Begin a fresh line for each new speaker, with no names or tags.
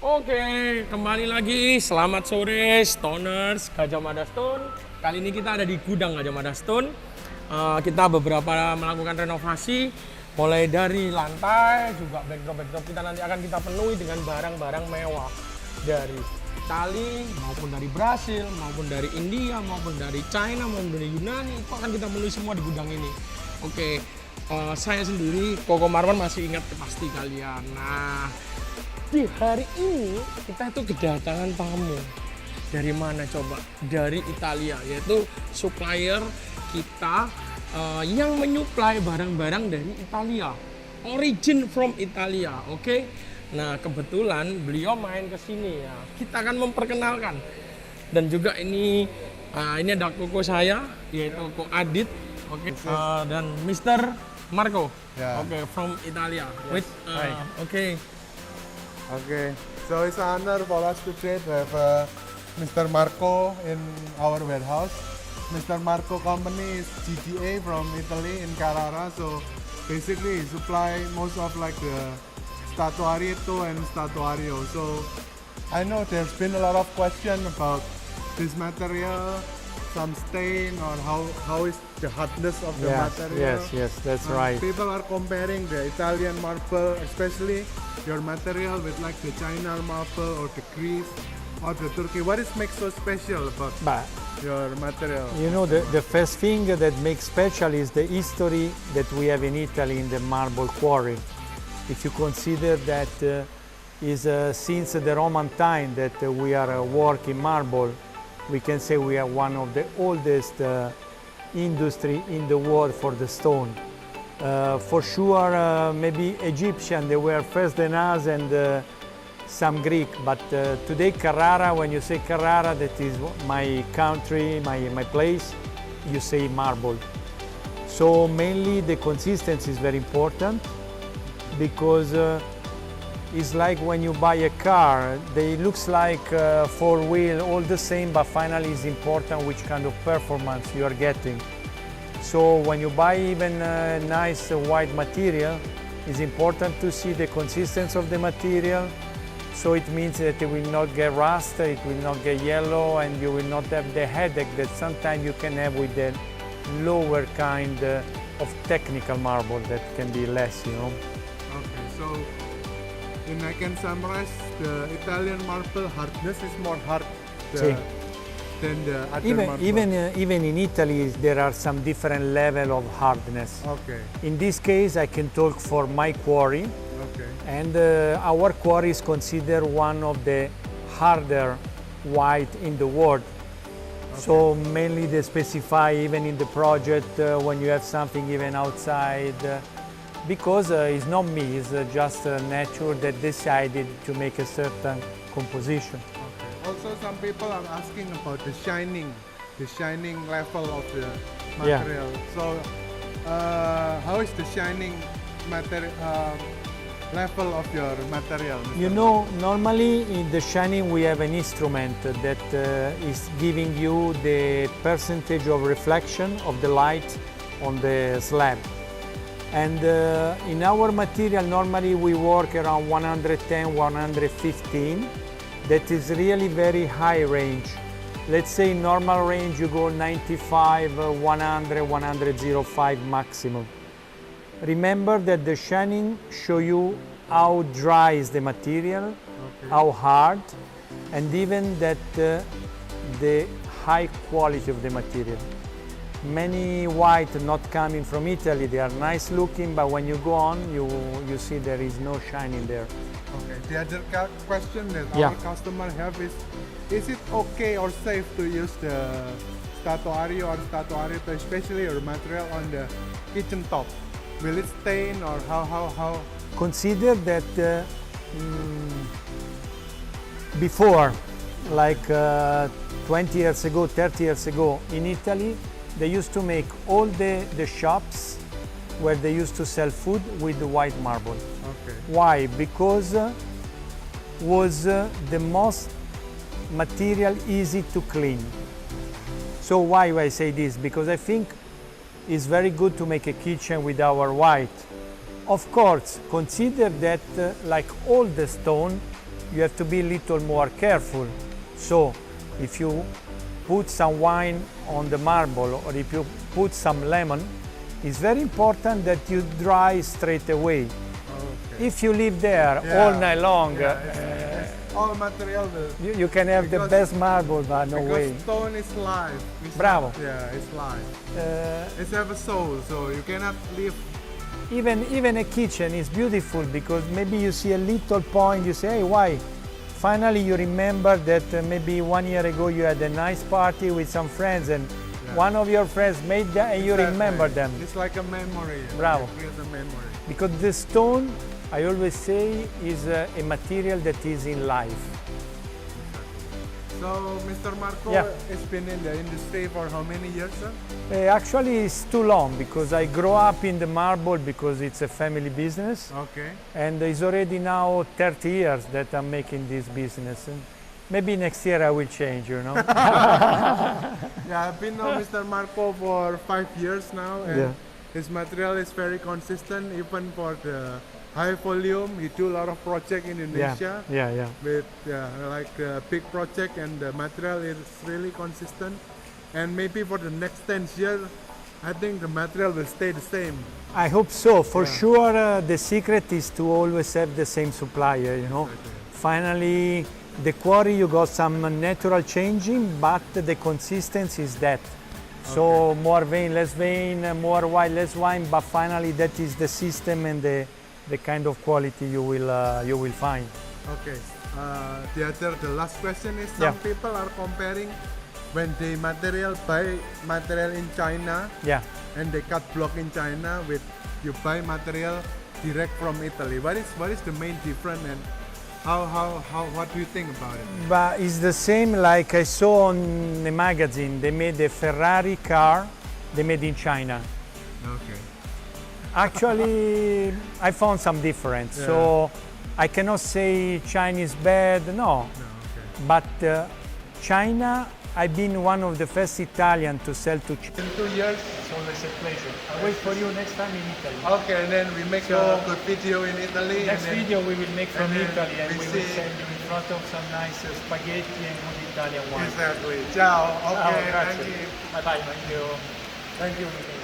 Oke, kembali lagi. Selamat sore, Stoners, Gajah Mada Stone. Kali ini kita ada di gudang Gajah Mada Stone. Kita beberapa melakukan renovasi, mulai dari lantai, juga backdrop kita nanti akan kita penuhi dengan barang-barang mewah dari Italia, maupun dari Brasil, maupun dari India, maupun dari China, maupun dari Yunani. Itu akan kita penuhi semua di gudang ini. Oke, saya sendiri, Koko Marmer masih ingat pasti kalian. Nah, di hari ini kita itu kedatangan tamu. Dari mana coba? Dari Italia, yaitu supplier kita yang menyuplai barang-barang dari Italia, origin from Italia. Oke. Nah, kebetulan beliau main ke sini ya. Kita akan memperkenalkan. Dan juga ini ada koko saya, yaitu Ko Adit. Oke. Dan Mr. Marco.
Yeah.
Oke, from Italia.
Yes.
Oke.
Okay, so it's an honor for us to trade with Mr. Marco in our warehouse. Mr. Marco company is GTA from Italy in Carrara, so basically he supply most of like the statuario and statuario. So I know there's been a lot of question about this material, some stain or how is the hardness of the material.
Yes, that's right.
People are comparing the Italian marble, especially your material, with like the China marble or the Greece or the Turkey. What is makes so special about your material?
You know, the first thing that makes special is the history that we have in Italy in the marble quarry. If you consider that is since the Roman time that we are working marble, we can say we are one of the oldest industry in the world for the stone. For sure, maybe Egyptian, they were first than us, and some Greek. But today, Carrara, when you say Carrara, that is my country, my place, you say marble. So mainly the consistency is very important, because it's like when you buy a car, they looks like four wheel, all the same, but finally it's important which kind of performance you are getting. So when you buy even a nice white material, it's important to see the consistency of the material. So it means that it will not get rust, it will not get yellow, and you will not have the headache that sometimes you can have with the lower kind of technical marble that can be less, you know.
Okay, so I can summarize, the Italian marble hardness is more hard than the other marble.
Even in Italy, there are some different level of hardness.
Okay.
In this case, I can talk for my quarry.
Okay.
And our quarry is considered one of the harder white in the world. Okay. So mainly they specify even in the project when you have something even outside, because it's not me, it's just nature that decided to make a certain composition.
Okay. Also, some people are asking about the shining level of the material.
Yeah.
So how is the shining level of your material? Mr.
You know, normally in the shining we have an instrument that is giving you the percentage of reflection of the light on the slab. And in our material, normally we work around 110, 115. That is really very high range. Let's say normal range, you go 95, 100, 105 maximum. Remember that the shining show you how dry is the material, okay, how hard, and even that the high quality of the material. Many white not coming from Italy, they are nice looking, but when you go on, you see there is no shining there.
Okay. The other question that
Yeah.
our customer have is it okay or safe to use the statuario or statuario, especially your material on the kitchen top? Will it stain or how?
Consider that before, like 20 years ago, 30 years ago, in Italy, they used to make all the shops where they used to sell food with the white marble.
Okay.
Why? Because was the most material easy to clean. So why I say this? Because I think it's very good to make a kitchen with our white. Of course, consider that like all the stone, you have to be a little more careful. So if you put some wine on the marble or if you put some lemon, it's very important that you dry straight away.
Okay.
If you live there
Yeah.
all night long,
It's all material.
you can have the
Because-
best marble, but no
Because
way.
stone is live.
Bravo.
Yeah, it's live.
Uh,
It's have a soul, so you cannot live.
even a kitchen is beautiful because maybe you see a little point, you say, hey, why? Finally, you remember that maybe 1 year ago you had a nice party with some friends and one of your friends made that and you
Exactly.
remember them.
It's like a memory.
Bravo.
You create a memory.
Because the stone, I always say, is a material that is in life.
So, Mr. Marco
Yeah.
has been in the industry for how many years, sir?
Actually, it's too long because I grew up in the marble because it's a family business.
Okay.
And it's already now 30 years that I'm making this business. And maybe next year I will change, you know.
Yeah, I've been know Mr. Marco for 5 years now, and
Yeah.
his material is very consistent, even for the high volume. He do a lot of project in Indonesia
Yeah.
with like the big project, and the material is really consistent. And maybe for the next 10 years, I think the material will stay the same.
I hope so. For sure, the secret is to always have the same supplier, you know. Finally, the quarry, you got some natural changing, but the consistency is that. So more vein, less vein, more wine, less wine, but finally that is the system and the kind of quality you will find.
Okay. The last question is, some
Yeah.
people are comparing when they buy material in China
Yeah.
and they cut block in China with you buy material direct from Italy. What is the main difference, and what do you think about it?
But it's the same like I saw on the magazine. They made a Ferrari car, they made in China.
Okay.
Actually, I found some difference.
Yeah.
So I cannot say China is bad, no.
No, okay.
But China, I've been one of the first Italian to sell to China. In 2 years, it's always a pleasure. I'll wait for you next time in Italy.
Okay, and then we make
So,
a good video in Italy.
Next
and then
video we will make from
and then
Italy and
we
we will
see-
send you in front of some nice spaghetti and good Italian wine.
Exactly. Ciao. Okay,
Ciao,
thank
grazie.
you.
Bye bye, thank you.
Thank you.